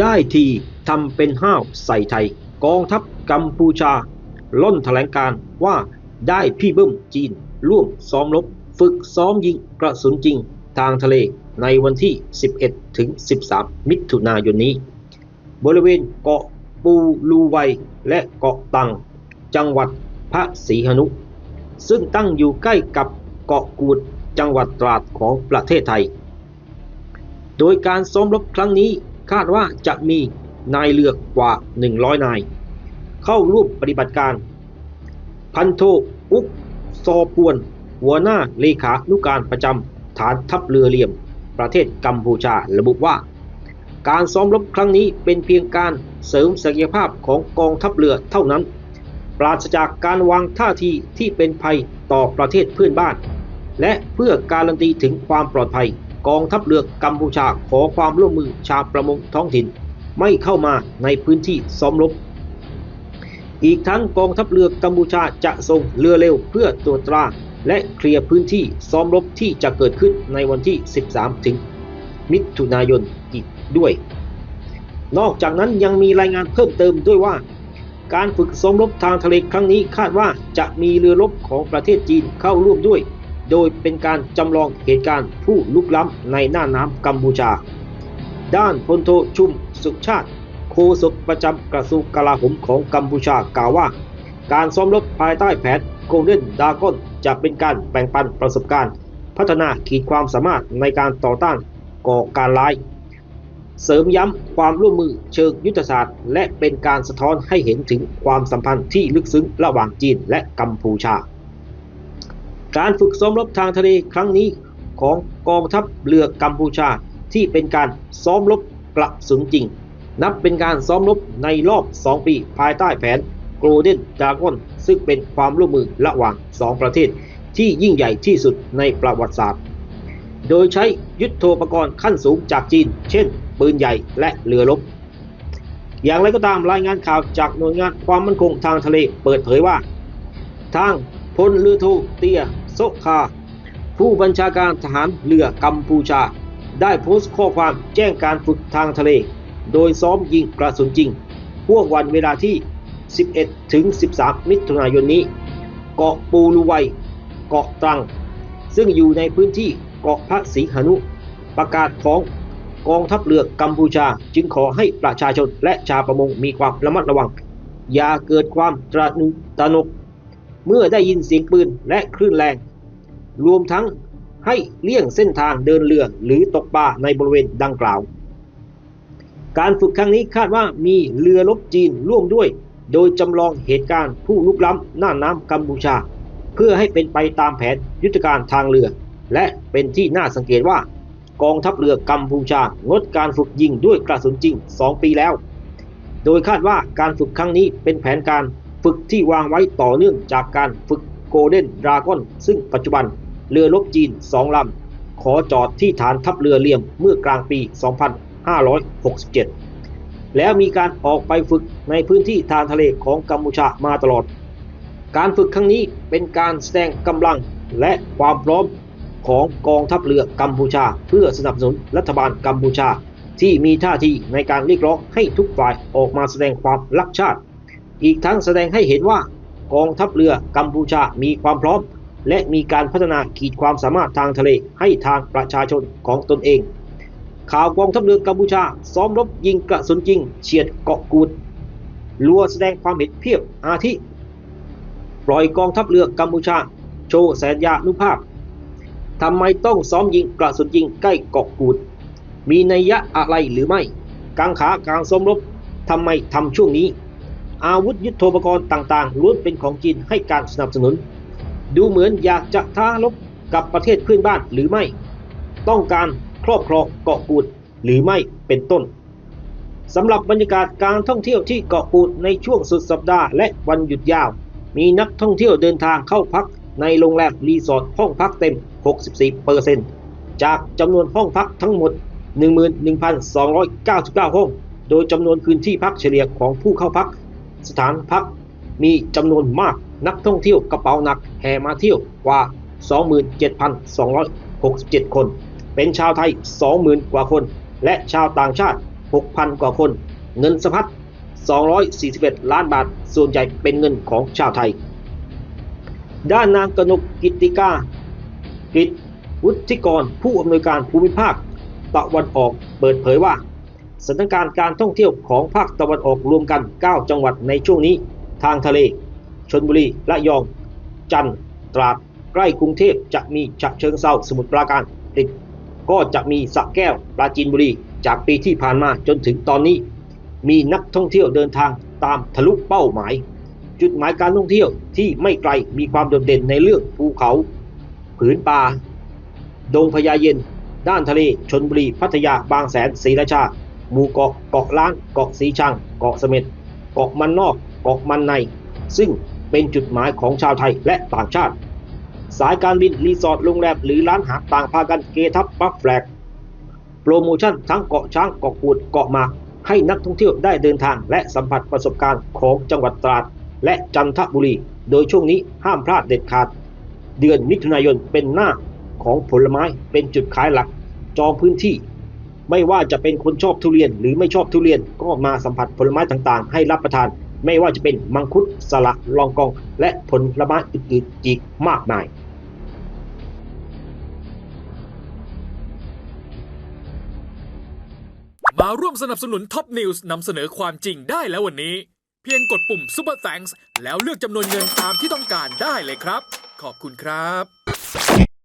ได้ทีทำเป็นห้าวใส่ไทยกองทัพกัมพูชาล่อนแถลงการณ์ว่าได้พี่เบิ้มจีนร่วมซ้อมรบฝึกซ้อมยิงกระสุนจริงทางทะเลในวันที่ 11 ถึง 13 มิถุนายนนี้บริเวณเกาะปูลูไวและเกาะตังจังหวัดพระศรีหนุซึ่งตั้งอยู่ใกล้กับเกาะกูดจังหวัดตราดของประเทศไทยโดยการซ้อมรบครั้งนี้คาดว่าจะมีนายเรือกว่า100นายเข้าร่วมปฏิบัติการพันโทอุกซอปวนหัวหน้าเลขานุการประจำฐานทัพเรือเหลี่ยมประเทศกัมพูชาระบุว่าการซ้อมรบครั้งนี้เป็นเพียงการเสริมศักยภาพของกองทัพเรือเท่านั้นปราศจากการวางท่าทีที่เป็นภัยต่อประเทศเพื่อนบ้านและเพื่อการันตีถึงความปลอดภัยกองทัพเรือกัมพูชาขอความร่วมมือชาวประมงท้องถิ่นไม่เข้ามาในพื้นที่ซ้อมรบอีกทั้งกองทัพเรือกัมพูชาจะส่งเรือเร็วเพื่อตรวจตราและเคลียร์พื้นที่ซ้อมรบที่จะเกิดขึ้นในวันที่ 13 ถึงมิถุนายนอีกด้วยนอกจากนั้นยังมีรายงานเพิ่มเติมด้วยว่าการฝึกซ้อมรบทางทะเลครั้งนี้คาดว่าจะมีเรือรบของประเทศจีนเข้าร่วมด้วยโดยเป็นการจำลองเหตุการณ์ผู้ลุกล้ำในน่านน้ำกัมพูชาด้านพลโทชุมสุชาติโฆษกประจำกระทรวงกลาโหมของกัมพูชากล่าวว่าการซ้อมรบภายใต้แผน Golden Dragon จะเป็นการแบ่งปันประสบการณ์พัฒนาขีดความสามารถในการต่อต้านก่อการร้ายเสริมย้ำความร่วมมือเชิงยุทธศาสตร์และเป็นการสะท้อนให้เห็นถึงความสัมพันธ์ที่ลึกซึ้งระหว่างจีนและกัมพูชาการฝึกซ้อมรบทางทะเลครั้งนี้ของกองทัพเรือกัมพูชาที่เป็นการซ้อมรบกระสุนจริงนับเป็นการซ้อมรบในรอบ 2 ปีภายใต้แผน Golden Dragon ซึ่งเป็นความร่วมมือระหว่าง 2 ประเทศที่ยิ่งใหญ่ที่สุดในประวัติศาสตร์โดยใช้ยุทโธปกรณ์ขั้นสูงจากจีนเช่นปืนใหญ่และเรือรบอย่างไรก็ตามรายงานข่าวจากหน่วยงานความมั่นคงทางทะเลเปิดเผยว่าทางพลเรือโทเตียโซคาผู้บัญชาการทหารเรือกัมพูชาได้โพสต์ข้อความแจ้งการฝึกทางทะเลโดยซ้อมยิงกระสุนจริงช่วงวันเวลาที่ 11 ถึง 13 มิถุนายนนี้เกาะปูลูไวเกาะตรังซึ่งอยู่ในพื้นที่เกาะพระศรีหนุประกาศของกองทัพเรือกัมพูชาจึงขอให้ประชาชนและชาวประมงมีความระมัดระวังอย่าเกิดความตระหนกเมื่อได้ยินเสียงปืนและคลื่นแรงรวมทั้งให้เลี่ยงเส้นทางเดินเรือหรือตกปลาในบริเวณดังกล่าวการฝึกครั้งนี้คาดว่ามีเรือรบจีนร่วมด้วยโดยจำลองเหตุการณ์ผู้ลุกล้ำน่านน้ำกัมพูชาเพื่อให้เป็นไปตามแผนยุทธการทางเรือและเป็นที่น่าสังเกตว่ากองทัพเรือกัมพูชางดการฝึกยิงด้วยกระสุนจริง 2 ปีแล้วโดยคาดว่าการฝึกครั้งนี้เป็นแผนการฝึกที่วางไว้ต่อเนื่องจากการฝึก Golden Dragon ซึ่งปัจจุบันเรือรบจีน 2 ลำขอจอดที่ฐานทัพเรือเหลี่ยมเมื่อกลางปี 2567 แล้วมีการออกไปฝึกในพื้นที่ทางทะเลของกัมพูชามาตลอดการฝึกครั้งนี้เป็นการแสดงกำลังและความพร้อมของกองทัพเรือกัมพูชาเพื่อสนับสนุนรัฐบาลกัมพูชาที่มีท่าทีในการเรียกร้องให้ทุกฝ่ายออกมาแสดงความรักชาติอีกทั้งแสดงให้เห็นว่ากองทัพเรือกัมพูชามีความพร้อมและมีการพัฒนาขีดความสามารถทางทะเลให้ทางประชาชนของตนเองข่าวกองทัพเรือกัมพูชาซ้อมรบยิงกระสุนจริงเฉียดเกาะกูดรัวแสดงความเห็นเพียบอาทิปล่อยกองทัพเรือกัมพูชาโชว์แสนยานุภาพทำไมต้องซ้อมยิงกระสุนจริงใกล้เกาะกูดมีนัยยะอะไรหรือไม่กังขาการซ้อมรบทำไมทำช่วงนี้อาวุธยุทโธปกรณ์ต่างๆล้วนเป็นของจีนให้การสนับสนุนดูเหมือนอยากจะท้ารบกับประเทศเพื่อนบ้านหรือไม่ต้องการครอบครองเกาะกูดหรือไม่เป็นต้นสำหรับบรรยากาศการท่องเที่ยวที่เกาะกูดในช่วงสุดสัปดาห์และวันหยุดยาวมีนักท่องเที่ยวเดินทางเข้าพักในโรงแรมรีสอร์ทห้องพักเต็ม 64% จากจำนวนห้องพักทั้งหมด 11,299 ห้องโดยจำนวนคืนที่พักเฉลี่ยของผู้เข้าพักสถานพักมีจำนวนมากนักท่องเที่ยวกระเป๋าหนักแห่มาเที่ยวกว่า 27,267 คนเป็นชาวไทย 20,000 กว่าคนและชาวต่างชาติ 6,000 กว่าคน เงินสะพัด 241 ล้านบาท ส่วนใหญ่เป็นเงินของชาวไทย ด้านนางกนกกิตติกากฤษวุฒิกรผู้อำนวยการภูมิภาคตะวันออกเปิดเผยว่าสถานการณ์การท่องเที่ยวของภาคตะวันออกรวมกัน 9 จังหวัดในช่วงนี้ทางทะเลชลบุรีระยองจันทร์ตราดใกล้กรุงเทพจะมีฉะเชิงเทราสมุทรปราการติดก็จะมีสระแก้วปราจีนบุรีจากปีที่ผ่านมาจนถึงตอนนี้มีนักท่องเที่ยวเดินทางตามทะลุเป้าหมายจุดหมายการท่องเที่ยวที่ไม่ไกลมีความโดดเด่นในเรื่องภูเขาผืนป่าดงพญาเย็นด้านทะเลชลบุรีพัทยาบางแสนศรีราชาหมู่เกาะเกาะล้านเกาะสีชังเกาะเสม็ดเกาะมันนอกเกาะมันในซึ่งเป็นจุดหมายของชาวไทยและต่างชาติสายการบินรีสอร์ทโรงแรมหรือร้านอาหารต่างพากันเกทับปักแฟลกโปรโมชั่นทั้งเกาะช้างเกาะกูดเกาะหมากให้นักท่องเที่ยวได้เดินทางและสัมผัสประสบการณ์ของจังหวัดตราดและจันทบุรีโดยช่วงนี้ห้ามพลาดเด็ดขาดเดือนมิถุนายนเป็นหน้าของผลไม้เป็นจุดขายหลักจองพื้นที่ไม่ว่าจะเป็นคนชอบทุเรียนหรือไม่ชอบทุเรียนก็มาสัมผัสผลไม้ต่างๆให้รับประทานไม่ว่าจะเป็นมังคุดสละลองกองและผลไม้อื่นๆอีกมากมายมาร่วมสนับสนุนท็อปนิวส์นำเสนอความจริงได้แล้ววันนี้เพียงกดปุ่ม Super Thanks แล้วเลือกจำนวนเงินตามที่ต้องการได้เลยครับขอบคุณครับ